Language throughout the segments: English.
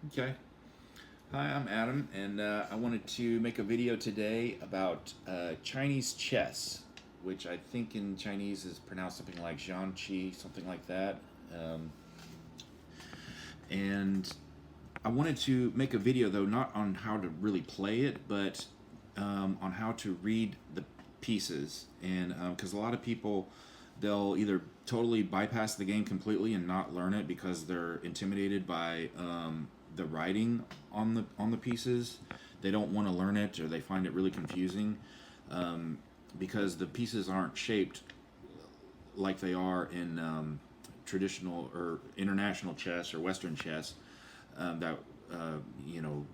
Okay. Hi, I'm Adam, and I wanted to make a video today about Chinese chess, which I think in Chinese is pronounced something like Zhangqi, something like that. Um, and I wanted to make a video, though, not on how to really play it, but on how to read the pieces. And because a lot of people, they'll either totally bypass the game completely and not learn it because they're intimidated by the writing on the pieces. They don't want to learn it, or they find it really confusing because the pieces aren't shaped like they are in traditional or international chess or Western chess that uh, you know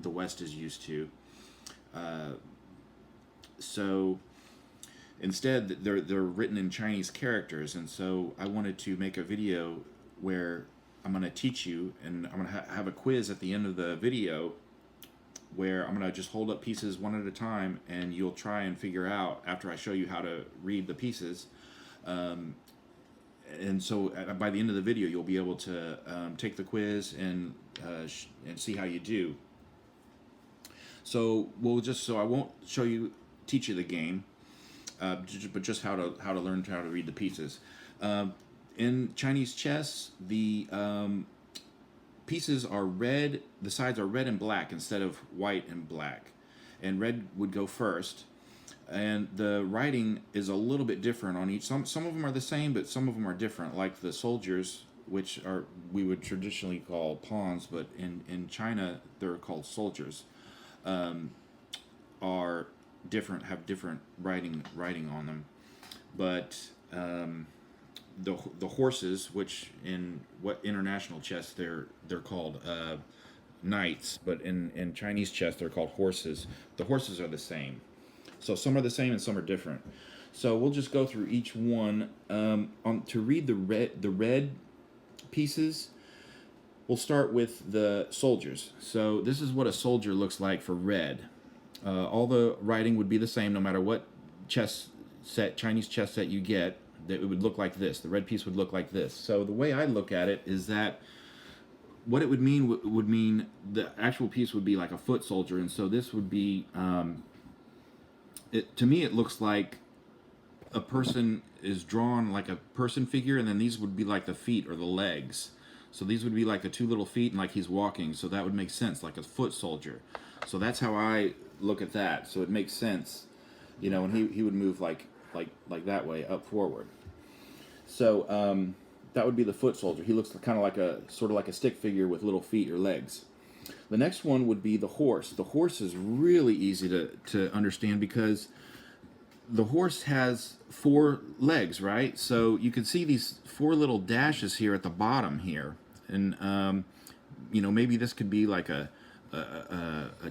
the West is used to. Uh, so instead, they're written in Chinese characters, and so I wanted to make a video where I'm going to teach you, and I'm going to have a quiz at the end of the video where I'm going to just hold up pieces one at a time, and you'll try and figure out after I show you how to read the pieces. And so by the end of the video, you'll be able to take the quiz and see how you do. So I won't teach you the game, but just how to learn how to read the pieces. In Chinese chess, the pieces are red. The sides are red and black instead of white and black, and red would go first. And the writing is a little bit different on each. Some of them are the same, but some of them are different. Like the soldiers, which are we would traditionally call pawns, but in China they're called soldiers. Are different, have different writing on them, but the horses, which in what international chess they're called knights, but in Chinese chess they're called horses. The horses are the same, so some are the same and some are different. So we'll just go through each one. On to read the red pieces. We'll start with the soldiers. So this is what a soldier looks like for red. All the writing would be the same no matter what Chinese chess set you get. That it would look like this. The red piece would look like this. So the way I look at it is that what it would mean would mean the actual piece would be like a foot soldier, and so this would be. To me, it looks like a person is drawn like a person figure, and then these would be like the feet or the legs. So these would be like the two little feet, and like he's walking. So that would make sense, like a foot soldier. So that's how I look at that. So it makes sense, and he would move like that way up forward. So that would be the foot soldier. He looks kind of like a sort of like a stick figure with little feet or legs. The next one would be the horse. The horse is really easy to understand because the horse has four legs, right? So you can see these four little dashes here at the bottom here, and maybe this could be like a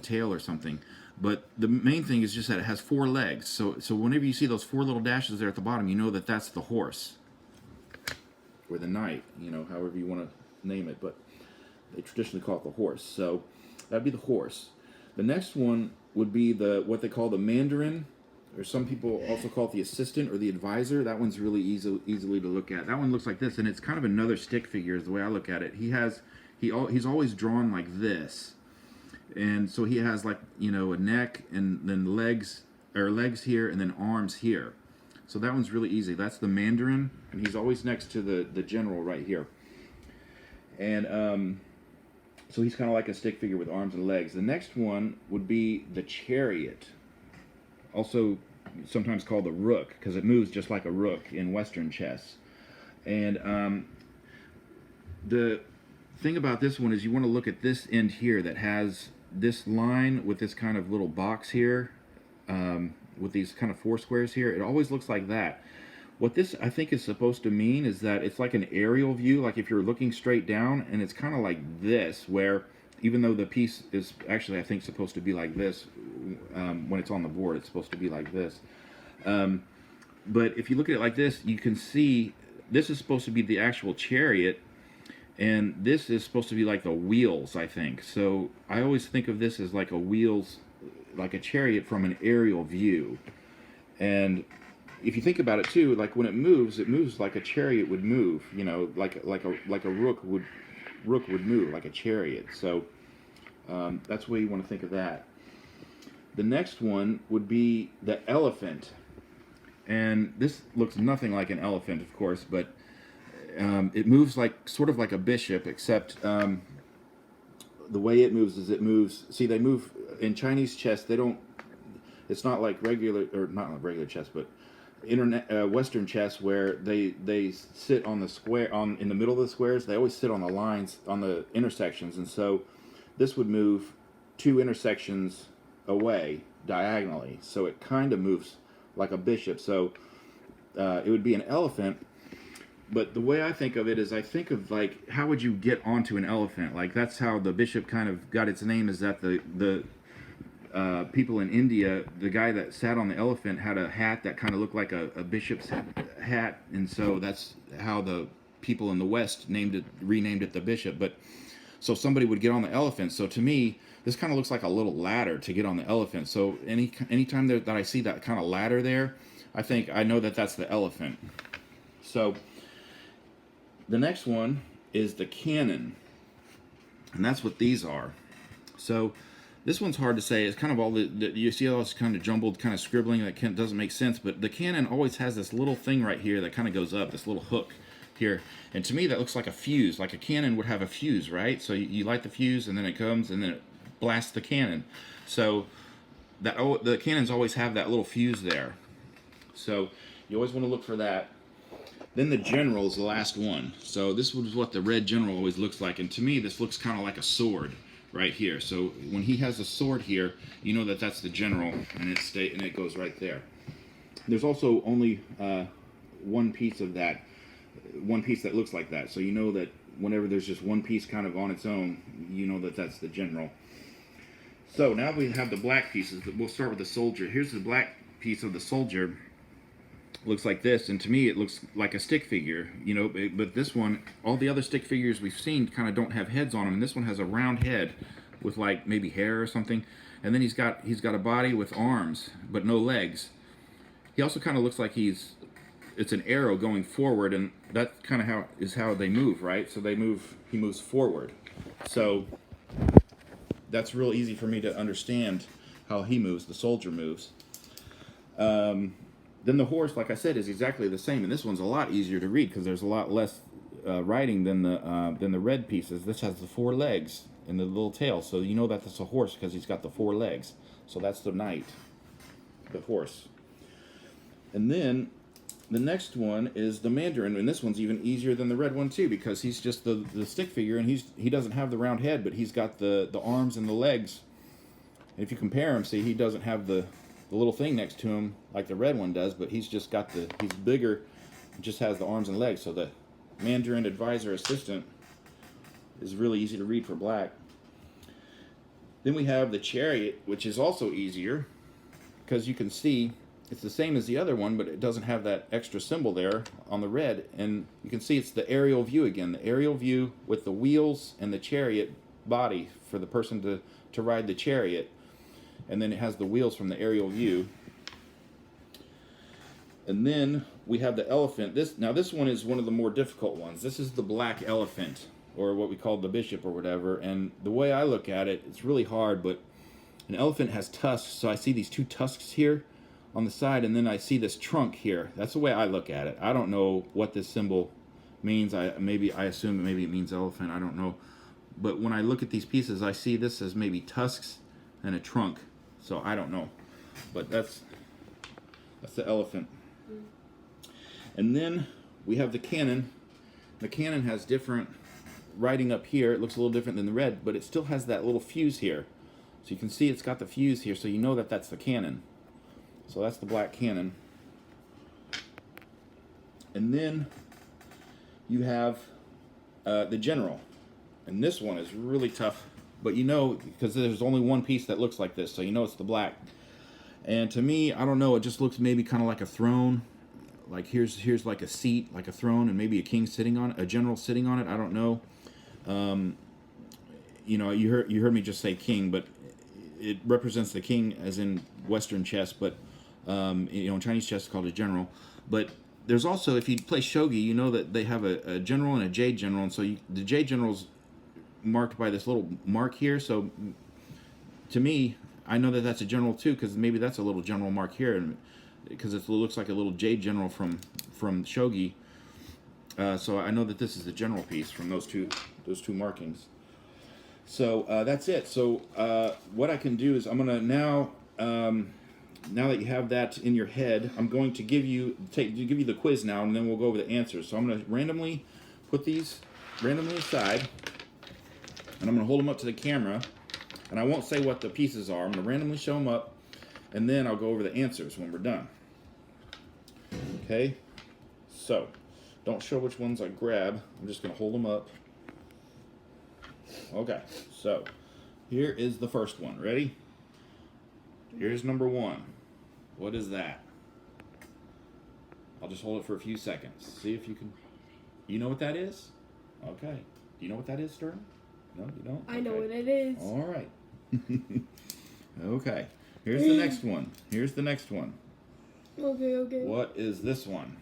tail or something. But the main thing is just that it has four legs. So whenever you see those four little dashes there at the bottom, you know that that's the horse or the knight, however you want to name it. But they traditionally call it the horse. So that'd be the horse. The next one would be what they call the mandarin, or some people also call it the assistant or the advisor. That one's really easily to look at. That one looks like this, and it's kind of another stick figure is the way I look at it. He's always drawn like this, and so he has like a neck and then legs here and then arms here. So that one's really easy. That's the mandarin, and he's always next to the general right here. And so he's kind of like a stick figure with arms and legs. The next one would be the chariot, also sometimes called the rook, because it moves just like a rook in Western chess. And the thing about this one is you want to look at this end here that has this line with this kind of little box here, with these kind of four squares here. It always looks like that. What this I think is supposed to mean is that it's like an aerial view, like if you're looking straight down, and it's kind of like this, where even though the piece is actually I think supposed to be like this, when it's on the board, it's supposed to be like this. But if you look at it like this, you can see this is supposed to be the actual chariot, and this is supposed to be like the wheels, I think. So I always think of this as like a wheels, like a chariot from an aerial view. And if you think about it too, like when it moves like a chariot would move, like a rook rook would move, like a chariot. So that's the way you want to think of that. The next one would be the elephant. And this looks nothing like an elephant, of course, but it moves like sort of like a bishop, except the way it moves is it moves. See, they move in Chinese chess. They don't. It's not like regular, or not like regular chess, but Western chess, where they sit on the square, on in the middle of the squares. They always sit on the lines, on the intersections, and so this would move 2 intersections away diagonally. So it kind of moves like a bishop. So it would be an elephant. But the way I think of it is, I think of like, how would you get onto an elephant? Like, that's how the bishop kind of got its name, is that the people in India, the guy that sat on the elephant had a hat that kind of looked like a bishop's hat, and so that's how the people in the West renamed it the bishop. But so somebody would get on the elephant. So to me, this kind of looks like a little ladder to get on the elephant. So anytime that I see that kind of ladder there, I know that that's the elephant. So the next one is the cannon, and that's what these are. So this one's hard to say. It's kind of all you see all this kind of jumbled kind of scribbling that doesn't make sense, but the cannon always has this little thing right here that kind of goes up, this little hook here. And to me, that looks like a fuse. Like a cannon would have a fuse, right? So you light the fuse, and then it comes, and then it blasts the cannon. So the cannons always have that little fuse there. So you always want to look for that. Then the general is the last one. So this was what the red general always looks like. And to me, this looks kind of like a sword right here. So when he has a sword here, you know that that's the general, and it goes right there. There's also only one piece of that, one piece that looks like that. So you know that whenever there's just one piece kind of on its own, you know that that's the general. So now we have the black pieces. We'll start with the soldier. Here's the black piece of the soldier. Looks like this, and to me it looks like a stick figure, you know, but this one, all the other stick figures we've seen kind of don't have heads on them, and this one has a round head with like maybe hair or something, and then he's got a body with arms but no legs. He also kind of looks like it's an arrow going forward, and that kind of how they move, right? So he moves forward. So that's real easy for me to understand how he moves, the soldier moves. Then the horse, like I said, is exactly the same, and this one's a lot easier to read because there's a lot less writing than the red pieces. This has the 4 legs and the little tail, so you know that that's a horse because he's got the 4 legs. So that's the knight, the horse. And then the next one is the Mandarin, and this one's even easier than the red one too, because he's just the stick figure, and he doesn't have the round head, but he's got the arms and the legs. And if you compare him, see, he doesn't have the little thing next to him like the red one does, but he's bigger, just has the arms and legs. So the Mandarin advisor assistant is really easy to read for black. Then we have the chariot, which is also easier because you can see it's the same as the other one, but it doesn't have that extra symbol there on the red, and you can see it's the aerial view again, the aerial view with the wheels and the chariot body for the person to ride the chariot. And then it has the wheels from the aerial view. And then we have the elephant. This one is one of the more difficult ones. This is the black elephant, or what we call the bishop or whatever. And the way I look at it, it's really hard, but an elephant has tusks, so I see these 2 tusks here on the side, and then I see this trunk here. That's the way I look at it. I don't know what this symbol means. I assume maybe it means elephant. I don't know. But when I look at these pieces, I see this as maybe tusks and a trunk. So I don't know, but that's the elephant. And then we have the cannon. The cannon has different writing up here. It looks a little different than the red, but it still has that little fuse here. So you can see it's got the fuse here, so you know that that's the cannon. So that's the black cannon. And then you have the general. And this one is really tough. But you know, because there's only one piece that looks like this, so you know it's the black. And to me, I don't know, it just looks maybe kind of like a throne. Like here's like a seat, like a throne, and maybe a king sitting on it, a general sitting on it. I don't know. You know, you heard me just say king, but it represents the king as in Western chess, but you know, in Chinese chess it's called a general. But there's also, if you play shogi, you know that they have a general and a jade general, and so the jade general's marked by this little mark here. So to me, I know that that's a general too, because maybe that's a little general mark here, and because it looks like a little jade general from shogi. So I know that this is a general piece from those two markings. So that's it. So what I can do is I'm gonna now that you have that in your head, I'm going to give you the quiz now, and then we'll go over the answers. So I'm gonna randomly put these aside, and I'm gonna hold them up to the camera, and I won't say what the pieces are. I'm gonna randomly show them up, and then I'll go over the answers when we're done. Okay. So don't show which ones I grab. I'm just gonna hold them up. Okay, so here is the first one. Ready? Here's number 1. What is that? I'll just hold it for a few seconds. See if you can. You know what that is? Okay. Do you know what that is, Sterling? No, you don't? I know what it is. All right. Okay. Here's the next one. Here's the next one. Okay. What is this one?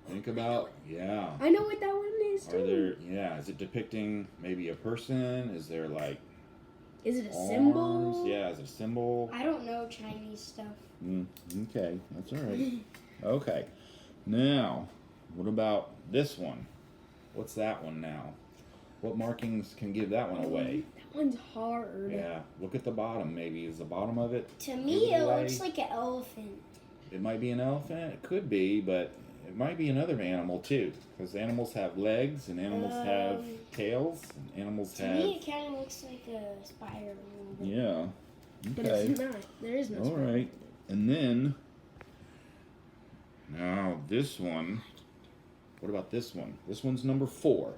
Think about, yeah. I know what that one is too. Are there, yeah, is it depicting maybe a person? Is there like Is it a arms? symbol? Yeah, is it a symbol? I don't know Chinese stuff. Okay, that's all right. Okay, now, what about this one? What's that one now? What markings can give that one away? That one's hard. Yeah, look at the bottom maybe. Is the bottom of it? To me, it looks like an elephant. It might be an elephant. It could be, but it might be another animal too. Because animals have legs, and animals have tails, and animals To me, it kind of looks like a spider. A little bit. Yeah. But Okay. it's not. There is no All spider. right. And then, now this one. What about this one? This one's number 4.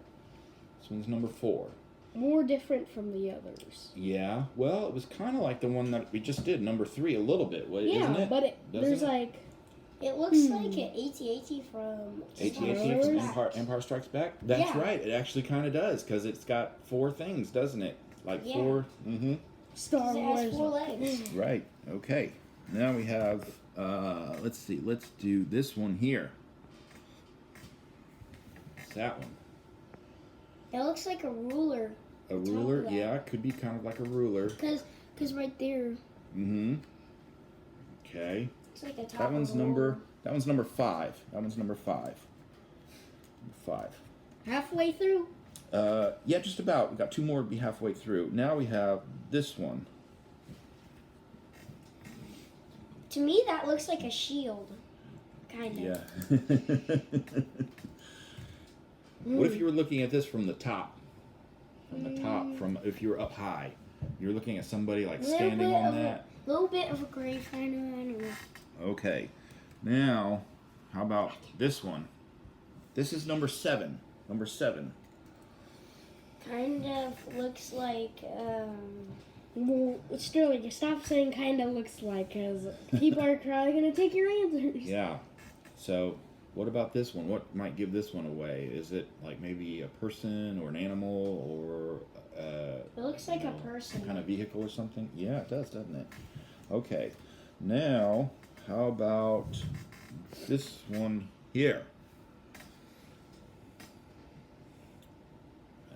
This one's number 4. More different from the others. Yeah. Well, it was kind of like the one that we just did, number 3, a little bit. Isn't it? But there's it? like. It looks like an AT-AT from AT-AT from Empire Strikes Back? That's Yeah. right. It actually kind of does, because it's got 4 things, doesn't it? Like Yeah. 4. Mm-hmm. Star It Wars. has 4 legs. Right. Okay. Now we have, let's see. Let's do this one here. It's that one. It looks like a ruler. A top ruler? of that. Yeah, it could be kind of like a ruler. Cause right there, Mm-hmm. Okay. it's like a top. That one's of a number. ruler. That one's number 5. That one's number 5. 5. Halfway through. Yeah, just about. We got 2 more to be halfway through. Now we have this one. To me, that looks like a shield, kind of. Yeah. What if you were looking at this from the top? From the top, if you were up high, you're looking at somebody like standing on that. A little bit of a gray kind of animal. Okay. Now, how about this one? This is number 7. Number 7. Kind of looks like. Well, Sterling, stop saying kind of looks like, because people are probably going to take your answers. Yeah. So, what about this one? What might give this one away? Is it like maybe a person or an animal or It looks like a person. some kind of vehicle or something? Yeah, it does, doesn't it? Okay. Now, how about this one here?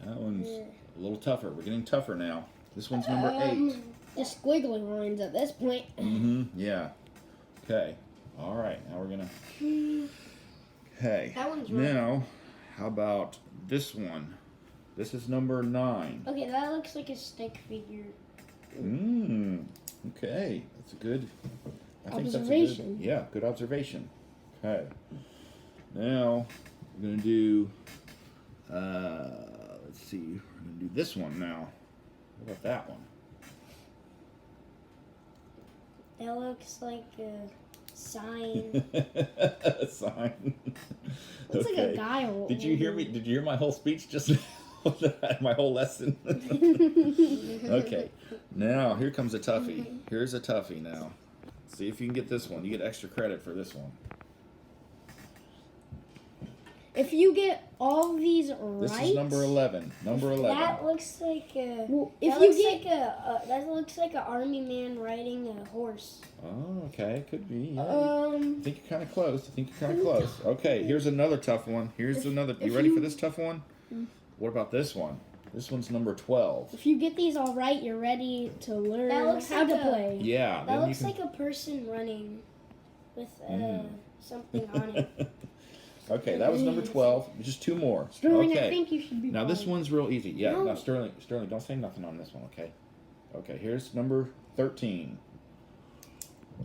That one's a little tougher. We're getting tougher now. This one's number 8. The squiggly lines at this point. Mm-hmm. Yeah. Okay. All right. Now we're gonna. Okay. That one's right. Now, how about this one? This is number 9. Okay, that looks like a stick figure. Okay. That's a good. I think that's a Observation. good. Yeah. Good observation. Okay. Now we're gonna do. Let's see. We're gonna do this one now. What about that one? That looks like a sign. A sign. Looks like a guy. Did you hear me? Did you hear my whole speech just now? My whole lesson? Okay. Now, here comes a toughie. Here's a toughie now. See if you can get this one. You get extra credit for this one. If you get all these right. This is number 11. Number 11. That looks like a. Well, if that you looks get. like a. That looks like an army man riding a horse. Oh, okay. Could be. Yeah. I think you're kind of close. Okay, here's another tough one. Here's another. You ready for this tough one? What about this one? This one's number 12. If you get these all right, you're ready to learn That looks how like to a- play. Yeah. That looks like a person running with something on it. Okay, that was number 12. Just two more. Sterling, okay. I think you should be Now this fine. one's real easy. Yeah, No. now Sterling, don't say nothing on this one, okay? Okay, here's number 13.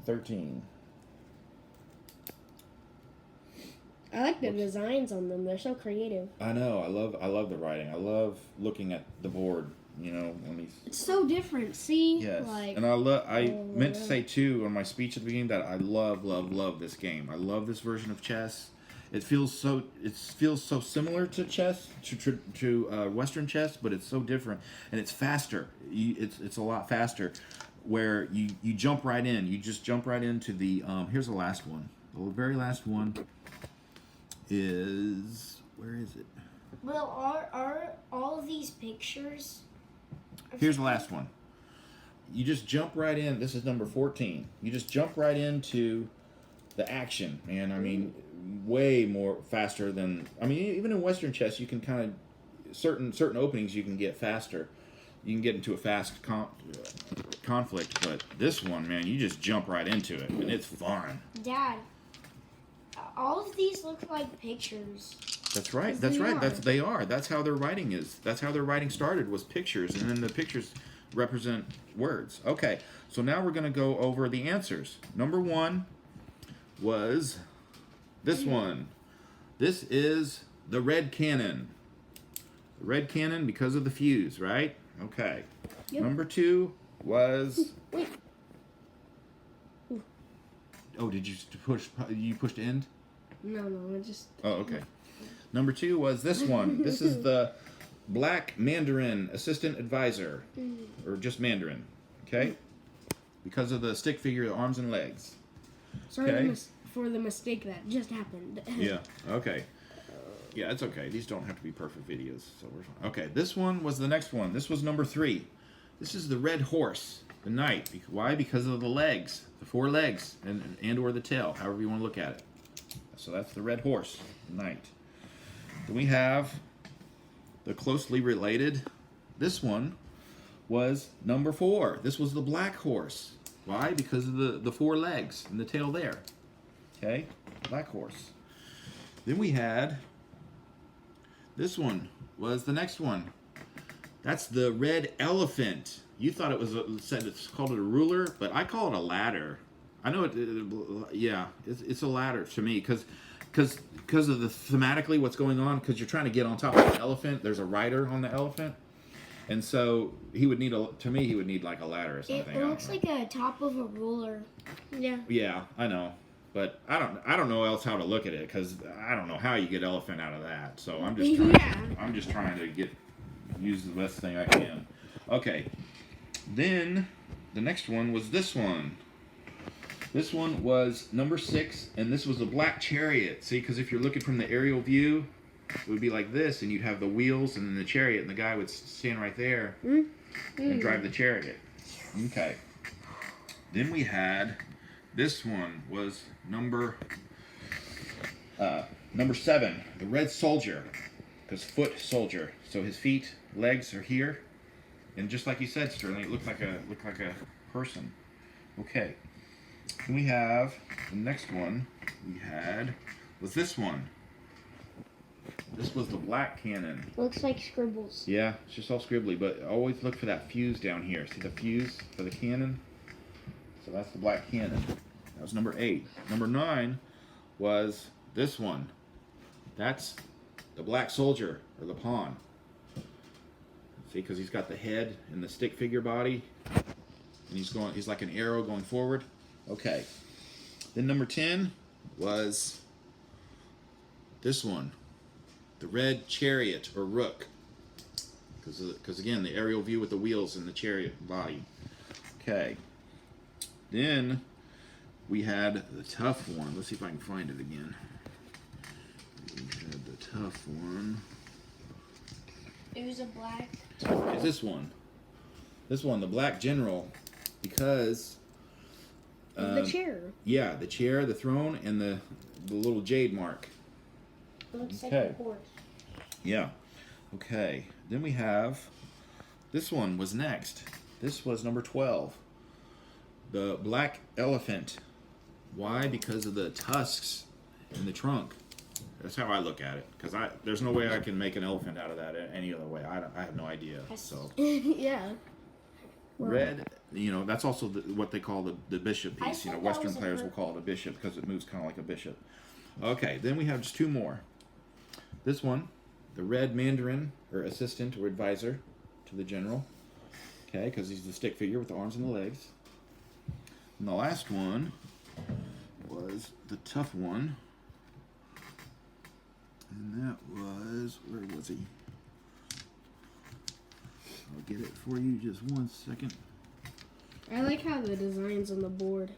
13. I like the designs on them. They're so creative. I know. I love the writing. I love looking at the board. You know, when these. It's so different. See, Yes, like and I meant to say too on my speech at the beginning that I love this game. I love this version of chess. It feels so similar to chess, to Western chess, but it's so different and it's faster. It's a lot faster, where you jump right in. You just jump right into the. Here's the last one. The very last one is, where is it? Well, are all of these pictures? Here's the last one. You just jump right in. This is number 14. You just jump right into the action, man. I mean, way more faster than. I mean, even in Western chess, you can kind of certain openings you can get faster. You can get into a fast conflict, but this one, man, you just jump right into it, and it's fun. Dad, all of these look like pictures. That's right. Yes, That's they right. are. They are. That's how their writing is. That's how their writing started, was pictures, and then the pictures represent words. Okay, so now we're going to go over the answers. Number 1 was this one. This is the red cannon. The red cannon because of the fuse, right? Okay. Yep. Number 2 was. Wait. Oh, did you push? You pushed end? No, I just. Oh, okay. Number 2 was this one. This is the Black Mandarin Assistant Advisor, or just Mandarin. Okay, because of the stick figure, arms and legs. Sorry Okay. for the mistake that just happened. Yeah. Okay. Yeah, it's okay. These don't have to be perfect videos, so we're fine. Okay, this one was the next one. This was number 3. This is the red horse, the knight. Why? Because of the legs, the 4 legs, and or the tail, however you want to look at it. So that's the red horse, the knight. Then we have the closely related. This one was number 4. This was the black horse. Why? Because of the 4 legs and the tail there. Okay, black horse. Then we had, this one was the next one. That's the red elephant. You thought it was it's called it a ruler, but I call it a ladder. I know it's a ladder to me because of the thematically what's going on, because you're trying to get on top of the elephant. There's a rider on the elephant, and so he would need like a ladder or something. It looks like a top of a ruler. Yeah. Yeah, I know, but I don't know else how to look at it, because I don't know how you get elephant out of that. So I'm just trying. Yeah. I'm just trying to use the best thing I can. Okay, then the next one was this one. This one was number 6, and this was a black chariot. See, because if you're looking from the aerial view, it would be like this, and you'd have the wheels and then the chariot, and the guy would stand right there and drive the chariot. Okay. Then we had, this one was number 7, the red soldier, because foot soldier. So his feet, legs are here, and just like you said, Sterling, it looked like a person. Okay. Then we have the next one we had was this one. This was the black cannon. Looks like scribbles. Yeah, it's just all scribbly, but always look for that fuse down here. See the fuse for the cannon? So that's the black cannon. That was number 8. Number 9 was this one. That's the black soldier, or the pawn. See, because he's got the head and the stick figure body, and he's like an arrow going forward. Okay. Then number 10 was this one, the red chariot, or rook, because again, the aerial view with the wheels and the chariot body. Okay. Then we had the tough one. Let's see if I can find it again. We had the tough one. It was a black. Is this one? This one, the black general, because The chair. yeah, the chair, the throne, and the little jade mark. It looks Okay. like a horse. Yeah. Okay. Then we have, this one was next. This was number 12. The black elephant. Why? Because of the tusks in the trunk. That's how I look at it. Because there's no way I can make an elephant out of that any other way. I have no idea. So Yeah. red, that's also what they call the bishop I piece. said that Western was a players bird. will call it a bishop because it moves kind of like a bishop. Okay, then we have just two more. This one, the red mandarin, or assistant or advisor to the general. Okay, because he's the stick figure with the arms and the legs. And the last one was the tough one. And that was, where was he? I'll get it for you just one second. I like how the design's on the board.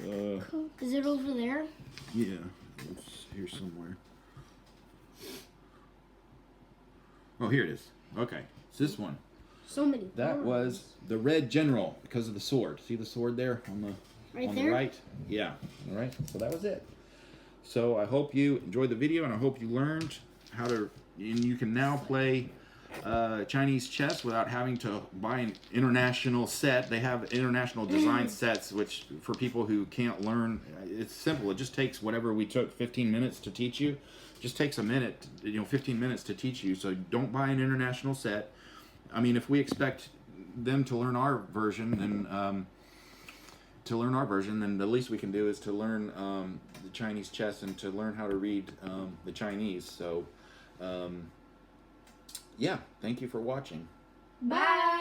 Is it over there? Yeah, it's here somewhere. Oh, here it is. Okay, it's this one. So many. That arms. was the red general because of the sword. See the sword there on the Right on there? the right? Yeah. All right. So that was it. So I hope you enjoyed the video, and I hope you learned how to. And you can now play Chinese chess without having to buy an international set. They have international design sets, which for people who can't learn, it's simple. It just takes whatever we took 15 minutes to teach you. Just takes a minute, 15 minutes to teach you. So don't buy an international set. I mean, if we expect them to learn our version, then the least we can do is to learn the Chinese chess and to learn how to read the Chinese. So, yeah, thank you for watching. Bye.